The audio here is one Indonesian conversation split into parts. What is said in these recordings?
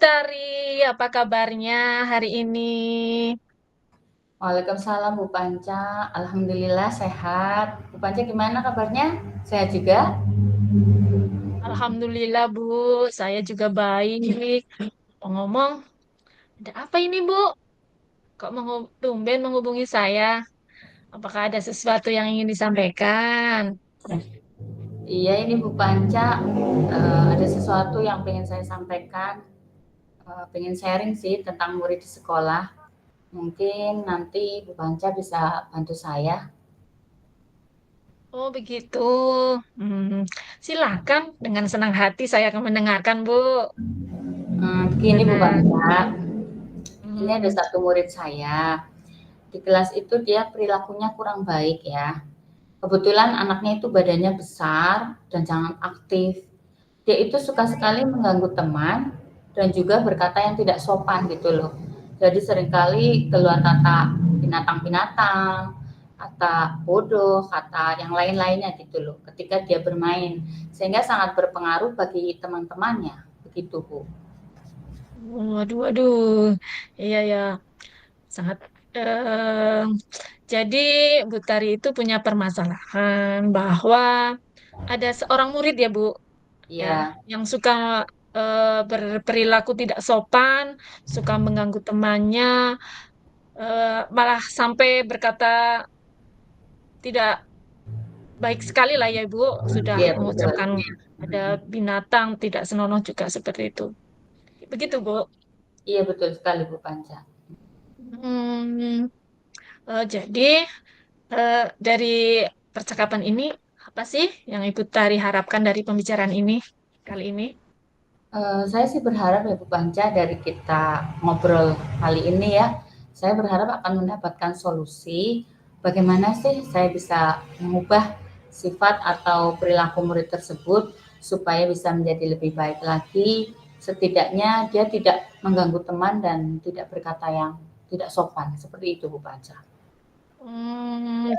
Tari, apa kabarnya hari ini? Waalaikumsalam Bu Panca, alhamdulillah sehat. Bu Panca gimana kabarnya? Sehat juga? Alhamdulillah Bu, saya juga baik. Ngomong, ada apa ini Bu? Kok tumben menghubungi saya? Apakah ada sesuatu yang ingin disampaikan? Iya ini Bu Panca, ada sesuatu yang pengen saya sampaikan, pengen sharing sih tentang murid di sekolah. Mungkin nanti Bu Panca bisa bantu saya. Oh begitu. Hmm, silakan, dengan senang hati saya akan mendengarkan Bu. Begini Bu Nah, Panca, ini ada hmm, satu murid saya. Di kelas itu dia perilakunya kurang baik ya. Kebetulan anaknya itu badannya besar dan sangat aktif. Dia itu suka sekali mengganggu teman dan juga berkata yang tidak sopan gitu loh. Jadi seringkali keluar kata binatang-binatang, kata bodoh, kata yang lain-lainnya gitu loh ketika dia bermain. Sehingga sangat berpengaruh bagi teman-temannya. Begitu, Bu. waduh, waduh. Iya ya, sangat. eh, jadi Bu Tari itu punya permasalahan bahwa ada seorang murid ya Bu, ya, Iya, yang suka berperilaku tidak sopan, suka mengganggu temannya, malah sampai berkata tidak baik sekali lah ya Bu, sudah iya betul. mengucapkan ada binatang tidak senonoh juga seperti itu. Begitu Bu. Iya betul sekali Bu Panca. Hmm, jadi dari percakapan ini apa sih yang Ibu Tari harapkan dari pembicaraan ini kali ini? Saya sih berharap ya Bu Panca dari kita ngobrol kali ini ya, saya berharap akan mendapatkan solusi bagaimana sih saya bisa mengubah sifat atau perilaku murid tersebut supaya bisa menjadi lebih baik lagi. Setidaknya dia tidak mengganggu teman dan tidak berkata yang tidak sopan. Seperti itu Bu Panca.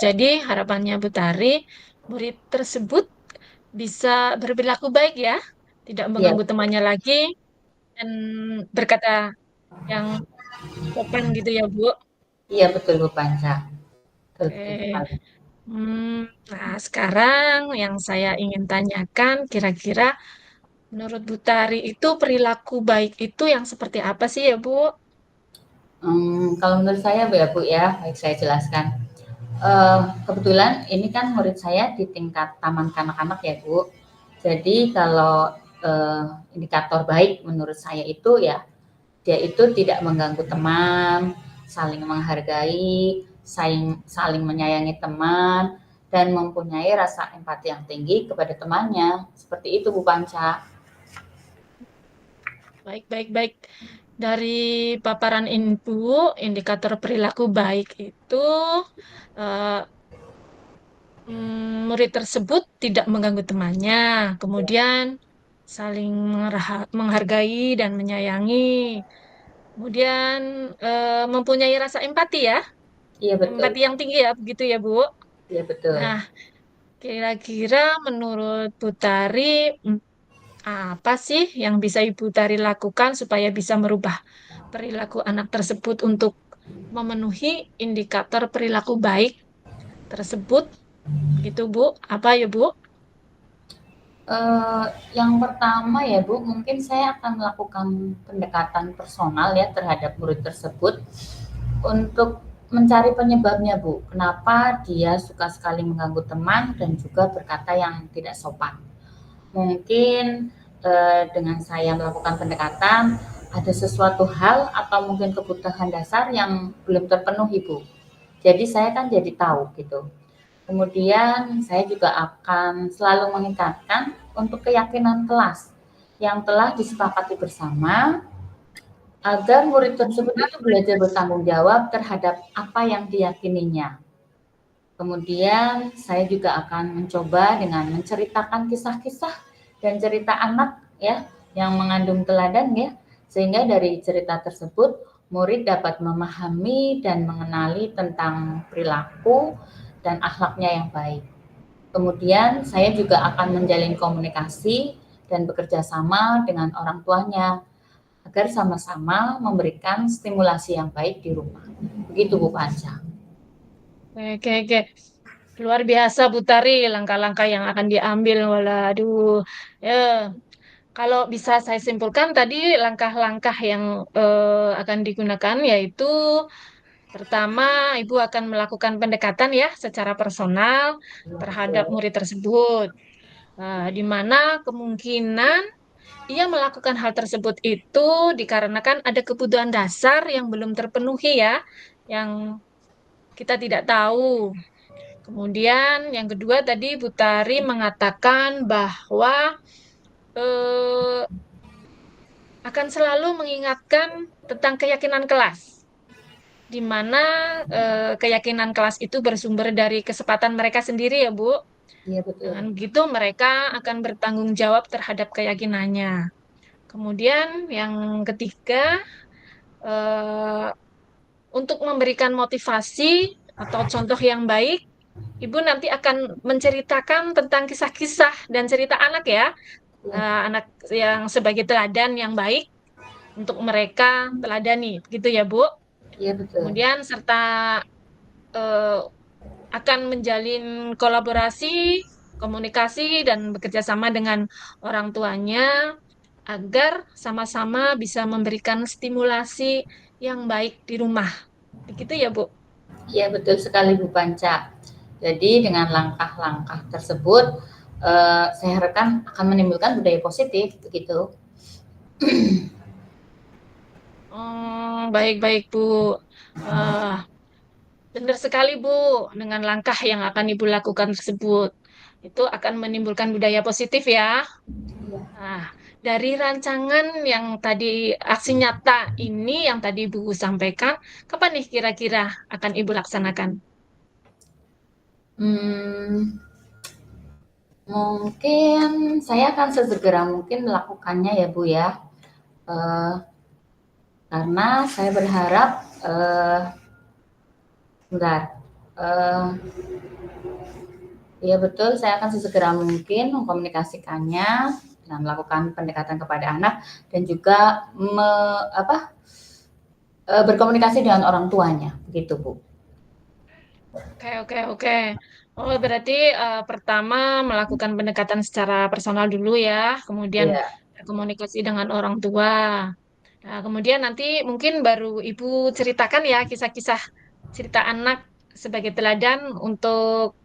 Jadi harapannya Bu Tari, murid tersebut bisa berperilaku baik ya, tidak Iya, mengganggu temannya lagi dan berkata yang sopan gitu ya Bu. iya betul Bu Panca. Betul, betul Oke. sekali. Nah sekarang yang saya ingin tanyakan, kira-kira menurut Bu Tari itu perilaku baik itu yang seperti apa sih ya Bu? Kalau menurut saya ya Bu ya, baik saya jelaskan. Kebetulan ini kan murid saya di tingkat taman kanak-kanak ya Bu. Jadi kalau indikator baik menurut saya itu ya dia itu tidak mengganggu teman, saling menghargai, saling menyayangi teman, dan mempunyai rasa empati yang tinggi kepada temannya. Seperti itu Bu Panca. Baik, baik, baik. Dari paparan Ibu, indikator perilaku baik itu eh, murid tersebut tidak mengganggu temannya, kemudian saling menghargai dan menyayangi, kemudian mempunyai rasa empati ya, Iya betul, empati yang tinggi ya, begitu ya Bu. iya betul. Nah, kira-kira menurut Bu Tari, mm, apa sih yang bisa Ibu Tari lakukan supaya bisa merubah perilaku anak tersebut untuk memenuhi indikator perilaku baik tersebut? Gitu Bu. Apa ya Bu? Eee, yang pertama ya Bu, mungkin saya akan melakukan pendekatan personal ya terhadap murid tersebut untuk mencari penyebabnya Bu. Kenapa dia suka sekali mengganggu teman dan juga berkata yang tidak sopan. Mungkin dengan saya melakukan pendekatan ada sesuatu hal atau mungkin kebutuhan dasar yang belum terpenuhi Bu. Jadi saya kan jadi tahu gitu. Kemudian saya juga akan selalu mengingatkan untuk keyakinan kelas yang telah disepakati bersama agar murid tersebut itu belajar bertanggung jawab terhadap apa yang diyakininya. Kemudian saya juga akan mencoba dengan menceritakan kisah-kisah dan cerita anak ya yang mengandung teladan ya, sehingga dari cerita tersebut murid dapat memahami dan mengenali tentang perilaku dan akhlaknya yang baik. Kemudian saya juga akan menjalin komunikasi dan bekerja sama dengan orang tuanya. agar sama-sama memberikan stimulasi yang baik di rumah. Begitu Bu Panca. Oke, oke. Luar biasa Bu Tari, langkah-langkah yang akan diambil. Waduh, ya. Kalau bisa saya simpulkan tadi langkah-langkah yang akan digunakan yaitu pertama, Ibu akan melakukan pendekatan ya secara personal terhadap Betul. murid tersebut. Di mana kemungkinan ia melakukan hal tersebut itu dikarenakan ada kebutuhan dasar yang belum terpenuhi ya, yang kita tidak tahu. Kemudian yang kedua tadi Bu Tari mengatakan bahwa eh, akan selalu mengingatkan tentang keyakinan kelas, di mana keyakinan kelas itu bersumber dari kesempatan mereka sendiri ya Bu. Iya betul. Dengan begitu mereka akan bertanggung jawab terhadap keyakinannya. Kemudian yang ketiga, eh, untuk memberikan motivasi atau contoh yang baik, Ibu nanti akan menceritakan tentang kisah-kisah dan cerita anak ya, Iya, anak yang sebagai teladan yang baik untuk mereka teladani, begitu ya Bu. iya betul. Kemudian serta eh, akan menjalin kolaborasi, komunikasi dan bekerja sama dengan orang tuanya agar sama-sama bisa memberikan stimulasi yang baik di rumah. Begitu ya Bu. Iya betul sekali Bu Panca. Jadi dengan langkah-langkah tersebut, saya harapkan akan menimbulkan budaya positif begitu. Baik-baik Bu. Eh, Benar sekali Bu, dengan langkah yang akan Ibu lakukan tersebut. Itu akan menimbulkan budaya positif ya. Iya. Nah, dari rancangan yang tadi aksi nyata ini yang tadi Ibu sampaikan, kapan nih kira-kira akan Ibu laksanakan? Hmm, mungkin saya akan sesegera mungkin melakukannya ya Bu ya. Eh, karena saya berharap, bentar, eh, ya betul, saya akan sesegera mungkin mengkomunikasikannya dengan melakukan pendekatan kepada anak dan juga berkomunikasi dengan orang tuanya, begitu Bu. Oke, oke, oke. Oh, berarti pertama melakukan pendekatan secara personal dulu ya, kemudian Iya, komunikasi dengan orang tua. Nah, kemudian nanti mungkin baru Ibu ceritakan ya kisah-kisah cerita anak sebagai teladan untuk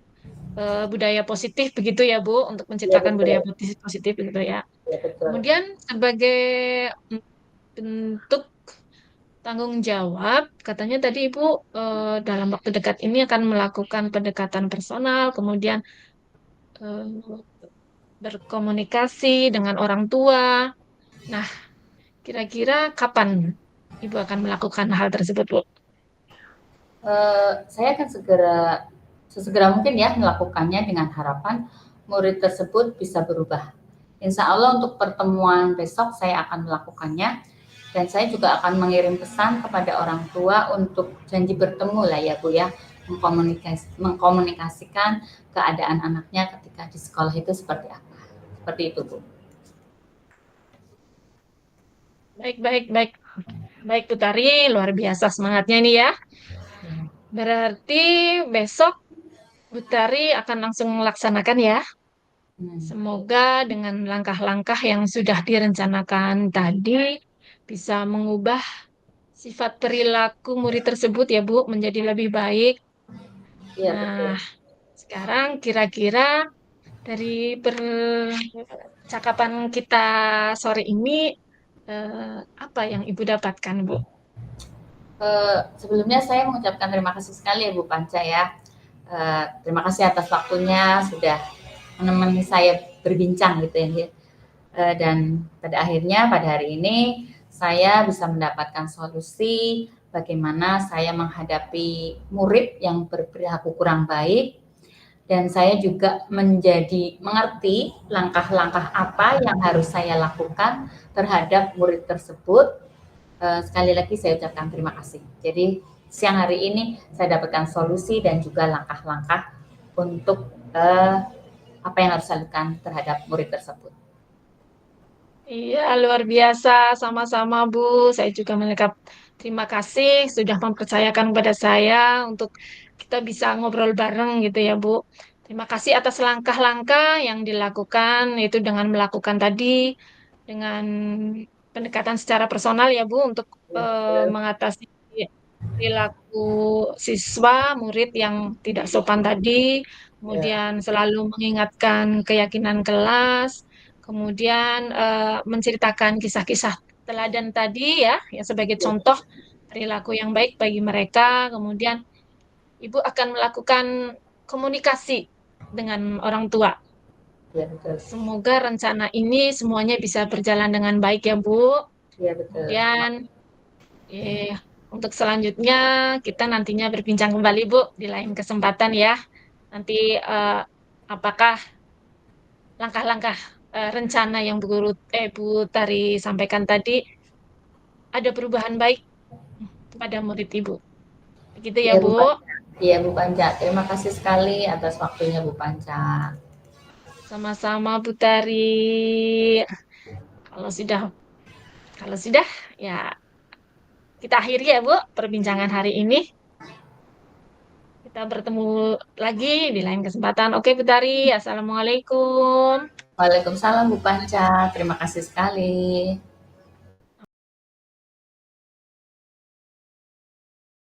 budaya positif begitu ya Bu, untuk iya menciptakan budaya betul, positif positif begitu ya. iya betul. Kemudian sebagai bentuk tanggung jawab, katanya tadi Ibu dalam waktu dekat ini akan melakukan pendekatan personal, kemudian eh, berkomunikasi dengan orang tua. Nah, kira-kira kapan Ibu akan melakukan hal tersebut, Bu? Saya akan sesegera mungkin ya melakukannya dengan harapan murid tersebut bisa berubah. Insya Allah untuk pertemuan besok saya akan melakukannya dan saya juga akan mengirim pesan kepada orang tua untuk janji bertemu lah ya Bu ya, mengkomunikasikan keadaan anaknya ketika di sekolah itu seperti apa. Seperti itu Bu. Baik, baik, baik. Baik, Bu Tari, luar biasa semangatnya nih ya. Berarti besok Bu Tari akan langsung melaksanakan ya. Hmm. Semoga dengan langkah-langkah yang sudah direncanakan tadi bisa mengubah sifat perilaku murid tersebut ya Bu menjadi lebih baik. Iya Nah, betul. sekarang kira-kira dari percakapan kita sore ini apa yang Ibu dapatkan Bu? Sebelumnya saya mengucapkan terima kasih sekali ya Bu Panca ya. Terima kasih atas waktunya sudah menemani saya berbincang gitu ya. Dan pada akhirnya pada hari ini saya bisa mendapatkan solusi bagaimana saya menghadapi murid yang berperilaku kurang baik dan saya juga menjadi mengerti langkah-langkah apa yang harus saya lakukan terhadap murid tersebut. Sekali lagi saya ucapkan terima kasih. Jadi siang hari ini saya dapatkan solusi dan juga langkah-langkah untuk apa yang harus saya lakukan terhadap murid tersebut. Iya, luar biasa. Sama-sama, Bu. Saya juga mengucap terima kasih sudah mempercayakan kepada saya untuk kita bisa ngobrol bareng gitu ya, Bu. Terima kasih atas langkah-langkah yang dilakukan, yaitu dengan melakukan tadi, dengan pendekatan secara personal ya, Bu, untuk Iya, betul. mengatasi perilaku siswa, murid yang tidak sopan tadi, Ya, kemudian selalu mengingatkan keyakinan kelas, kemudian menceritakan kisah-kisah teladan tadi ya, yang sebagai iya, contoh perilaku yang baik bagi mereka. Kemudian Ibu akan melakukan komunikasi dengan orang tua. iya, betul. Semoga rencana ini semuanya bisa berjalan dengan baik ya, Bu. Iya, betul. Kemudian eh, untuk selanjutnya kita nantinya berbincang kembali, Bu, di lain kesempatan ya. Nanti eh, apakah langkah-langkah rencana yang Bu Tari sampaikan tadi ada perubahan baik kepada murid Ibu. Begitu ya, Iya, Bu Bu. Panca. Iya, Bu Panca. Terima kasih sekali atas waktunya, Bu Panca. Sama-sama Bu Tari. Kalau sudah kalau sudah ya kita akhiri ya, Bu, perbincangan hari ini. Kita bertemu lagi di lain kesempatan. Oke, Bu Tari. Assalamualaikum. Waalaikumsalam, Bu Panca. Terima kasih sekali.